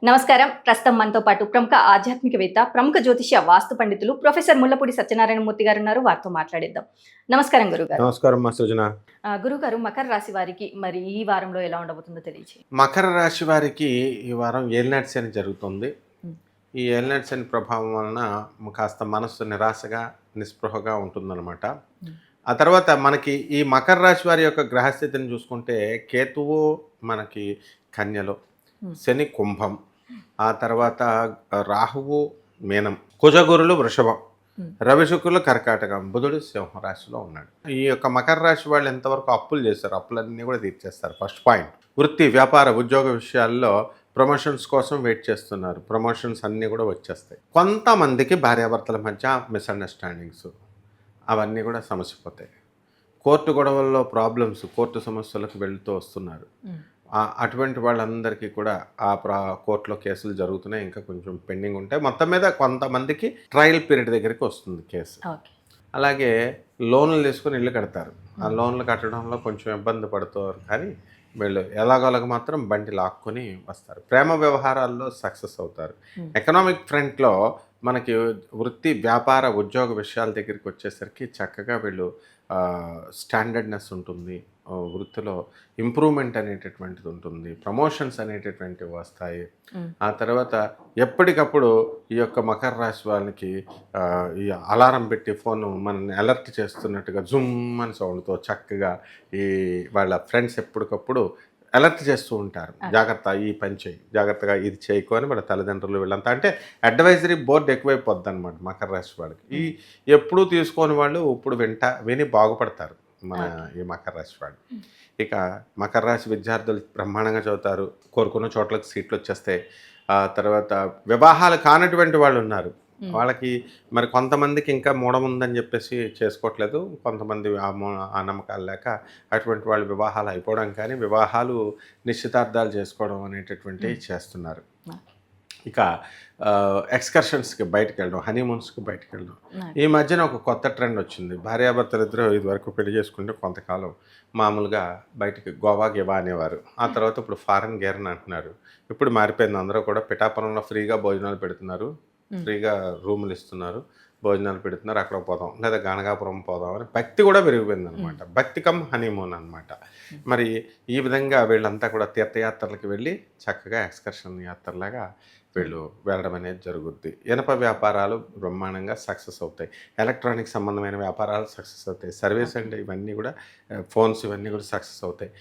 నమస్కారం. ప్రస్తుతం మనతో పాటు ప్రముఖ ఆధ్యాత్మికవేత్త, ప్రముఖ జ్యోతిష్య వాస్తు పండితులు ప్రొఫెసర్ ముల్లపూడి సత్యనారాయణ మూర్తి గారు ఉన్నారు. వారితో మాట్లాడేద్దాం. నమస్కారం గురుగారు. నమస్కారం మా సృజన. గురుగారు, మకర రాశి వారికి మరి ఈ వారంలో ఎలా ఉండబోతుందో తెలియజేయండి. మకర రాశి వారికి ఈ వారం ఏలినాటి శని జరుగుతుంది. ఉమ్, ఈ ఏలినాటి శని ప్రభావం వలన కాస్త మనస్సు నిరాశగా నిస్పృహగా ఉంటుందన్నమాట. ఉమ్, ఆ తర్వాత మనకి ఈ మకర రాశి వారి యొక్క గ్రహస్థితిని చూసుకుంటే కేతువు మనకి కన్యలో, ఉమ్, శని కుంభం, ఆ తర్వాత రాహువు మీనం, కుజగురులు వృషభం, ఉమ్, రవి శుక్రులు కర్కాటకం, బుధుడు సింహరాశిలో ఉన్నాడు. ఈ యొక్క మకర రాశి వాళ్ళు ఎంతవరకు అప్పులు చేస్తారు, అప్పులన్నీ కూడా తీర్చేస్తారు. ఫస్ట్ పాయింట్, వృత్తి వ్యాపార ఉద్యోగ విషయాల్లో ప్రమోషన్స్ కోసం వెయిట్ చేస్తున్నారు. ప్రమోషన్స్ అన్నీ కూడా వచ్చేస్తాయి. కొంతమందికి భార్యాభర్తల మధ్య మిస్అండర్స్టాండింగ్స్ అవన్నీ కూడా సమసిపోతాయి. కోర్టు గొడవల్లో ప్రాబ్లమ్స్, కోర్టు సమస్యలకు వెళుతూ వస్తున్నారు. ఉమ్, అటువంటి వాళ్ళందరికీ కూడా కోర్టులో కేసులు జరుగుతున్నాయి, ఇంకా కొంచెం పెండింగ్ ఉంటాయి. మొత్తం మీద కొంతమందికి ట్రయల్ పీరియడ్ దగ్గరికి వస్తుంది కేసు. ఓకే. అలాగే లోన్లు తీసుకుని ఇల్లు కడతారు. ఆ లోన్లు కట్టడంలో కొంచెం ఇబ్బంది పడుతారు, కానీ వీళ్ళు ఎలాగోలాగ మాత్రం బండి లాక్కొని వస్తారు. ప్రేమ వ్యవహారాల్లో సక్సెస్ అవుతారు. ఉమ్, ఎకనామిక్ ఫ్రంట్లో మనకి వృత్తి వ్యాపార ఉద్యోగ విషయాల దగ్గరికి వచ్చేసరికి చక్కగా వీళ్ళు స్టాండర్డ్నెస్ ఉంటుంది, వృత్తిలో ఇంప్రూవ్మెంట్ అనేటటువంటిది ఉంటుంది, ప్రమోషన్స్ అనేటటువంటివి వస్తాయి. ఉమ్, ఆ తర్వాత ఎప్పటికప్పుడు ఈ యొక్క మకర రాశి వాళ్ళకి ఈ అలారం పెట్టి ఫోన్ మనల్ని అలర్ట్ చేస్తున్నట్టుగా జుమ్ అని సౌండ్తో చక్కగా ఈ వాళ్ళ ఫ్రెండ్స్ ఎప్పటికప్పుడు అలర్ట్ చేస్తూ ఉంటారు. జాగ్రత్త, ఈ పని చేయి, జాగ్రత్తగా ఇది చేయకు అని వాళ్ళ తల్లిదండ్రులు వీళ్ళంతా, అంటే అడ్వైజరీ బోర్డు ఎక్కువైపోద్ది అనమాట మకర రాశి వాళ్ళకి. ఈ ఎప్పుడూ తీసుకొని వాళ్ళు ఇప్పుడు విని బాగుపడతారు మన ఈ మకర రాశి వాళ్ళు. ఇక మకర రాశి విద్యార్థులు బ్రహ్మాండంగా చదువుతారు, కోరుకున్న చోట్లకు సీట్లు వచ్చేస్తాయి. ఆ తర్వాత వివాహాలు కానటువంటి వాళ్ళు ఉన్నారు, వాళ్ళకి మరి కొంతమందికి ఇంకా మూఢం ఉందని చెప్పేసి చేసుకోవట్లేదు. కొంతమంది ఆ నమ్మకాలు లేక అటువంటి వాళ్ళు వివాహాలు అయిపోవడం కానీ వివాహాలు నిశ్చితార్థాలు చేసుకోవడం అనేటటువంటివి చేస్తున్నారు. ఇక ఎక్స్కర్షన్స్కి బయటకు వెళ్ళడం, హనీమూన్స్కి బయటకు వెళ్ళడం. ఈ మధ్యన ఒక కొత్త ట్రెండ్ వచ్చింది. భార్యాభర్తలు ఇద్దరు ఇది వరకు పెళ్లి చేసుకుంటే కొంతకాలం మామూలుగా బయటికి గోవా గివా అనేవారు. ఆ తర్వాత ఇప్పుడు ఫారెన్ గేర్ అంటున్నారు. ఇప్పుడు మారిపోయింది. అందరూ కూడా పిఠాపురంలో ఫ్రీగా భోజనాలు పెడుతున్నారు, ఫ్రీగా రూములు ఇస్తున్నారు, భోజనాలు పెడుతున్నారు, అక్కడ పోదాం లేదా గణగాపురం పోదాం అని భక్తి కూడా పెరిగిపోయింది అనమాట. భక్తి కమ్ హనీమూన్ అనమాట. మరి ఈ విధంగా వీళ్ళంతా కూడా తీర్థయాత్రలకు వెళ్ళి చక్కగా ఎక్స్కర్షన్ యాత్రలాగా వీళ్ళు వెళ్ళడం అనేది జరుగుద్ది. ఇనప వ్యాపారాలు బ్రహ్మాండంగా సక్సెస్ అవుతాయి. ఎలక్ట్రానిక్ సంబంధమైన వ్యాపారాలు సక్సెస్ అవుతాయి. సర్వీస్ అంటే ఇవన్నీ కూడా ఫోన్స్ ఇవన్నీ కూడా సక్సెస్ అవుతాయి.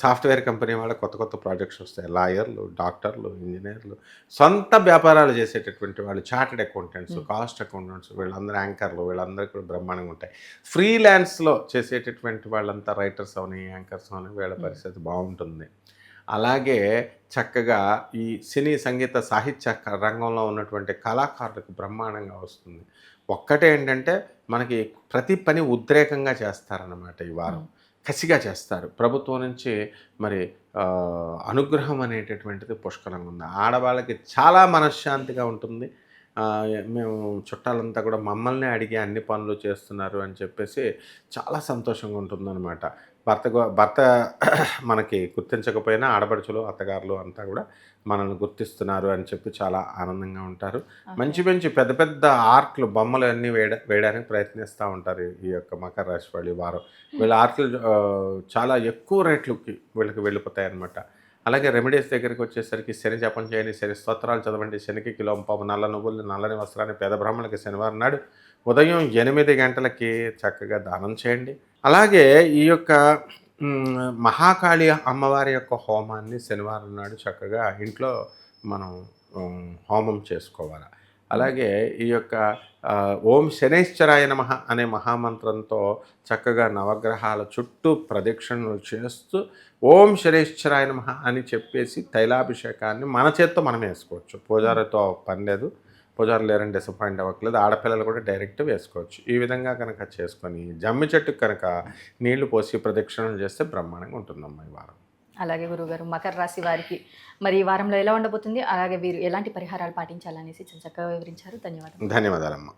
సాఫ్ట్వేర్ కంపెనీ వాళ్ళ కొత్త కొత్త ప్రాజెక్ట్స్ వస్తాయి. లాయర్లు, డాక్టర్లు, ఇంజనీర్లు, సొంత వ్యాపారాలు చేసేటటువంటి వాళ్ళు, చార్టెడ్ అకౌంటెంట్స్, కాస్ట్ అకౌంటెంట్స్, వీళ్ళందరూ యాంకర్లు, వీళ్ళందరూ కూడా బ్రహ్మాండంగా ఉంటాయి. ఫ్రీలాన్స్లో చేసేటటువంటి వాళ్ళంతా రైటర్స్ అవని, యాంకర్స్ అవని, వీళ్ళ పరిస్థితి బాగుంటుంది. అలాగే చక్కగా ఈ సినీ సంగీత సాహిత్య రంగంలో ఉన్నటువంటి కళాకారులకు బ్రహ్మాండంగా వస్తుంది. ఒక్కటే ఏంటంటే మనకి ప్రతి పని ఉద్రేకంగా చేస్తారన్నమాట. ఈ వారం కసిగా చేస్తారు. ప్రభుత్వం నుంచి మరి అనుగ్రహం అనేటటువంటిది పుష్కలంగా ఉంది. ఆడవాళ్ళకి చాలా మనశ్శాంతిగా ఉంటుంది. మేము చుట్టాలంతా కూడా మమ్మల్ని అడిగి అన్ని పనులు చేస్తున్నారు అని చెప్పేసి చాలా సంతోషంగా ఉంటుందన్నమాట. భర్త మనకి గుర్తించకపోయినా ఆడపడుచులు, అత్తగారులు అంతా కూడా మనల్ని గుర్తిస్తున్నారు అని చెప్పి చాలా ఆనందంగా ఉంటారు. మంచి మంచి పెద్ద పెద్ద ఆర్ట్లు, బొమ్మలు అన్నీ వేయడానికి ప్రయత్నిస్తూ ఉంటారు ఈ యొక్క మకర రాశి వాళ్ళు. ఈ వారం వీళ్ళ ఆర్ట్లు చాలా ఎక్కువ రేట్లకి వీళ్ళకి వెళ్ళిపోతాయి అన్నమాట. అలాగే రెమెడీస్ దగ్గరికి వచ్చేసరికి శని జపం చేయండి, శని స్తోత్రాలు చదవండి, శనికి కిలో పావు నల్ల నువ్వులు, నల్లని వస్త్రాన్ని పేద బ్రాహ్మణులకి శనివారం నాడు ఉదయం 8 గంటలకి చక్కగా దానం చేయండి. అలాగే ఈ యొక్క మహాకాళి అమ్మవారి యొక్క హోమాన్ని శనివారం నాడు చక్కగా ఇంట్లో మనం హోమం చేసుకోవాలి. అలాగే ఈ యొక్క ఓం శనైశ్చరాయ నమః అనే మహామంత్రంతో చక్కగా నవగ్రహాల చుట్టూ ప్రదక్షిణలు చేస్తూ ఓం శనైశ్చరాయ నమః అని చెప్పేసి తైలాభిషేకాన్ని మన చేత్తో మనం వేసుకోవచ్చు. పూజారితో పని లేదు, పూజారులు లేరని డిసప్పాయింట్ అవ్వట్లేదు. ఆడపిల్లలు కూడా డైరెక్ట్ వేసుకోవచ్చు. ఈ విధంగా కనుక చేసుకొని జమ్మి చెట్టుకు కనుక నీళ్లు పోసి ప్రదక్షిణలు చేస్తే బ్రహ్మాండంగా ఉంటుందమ్మా ఈ వారం. అలాగే గురుగారు, మకర రాశి వారికి మరి ఈ వారంలో ఎలా ఉండబోతుంది, అలాగే వీరు ఎలాంటి పరిహారాలు పాటించాలనేసి చక్కగా వివరించారు. ధన్యవాదాలు. ధన్యవాదాలమ్మా.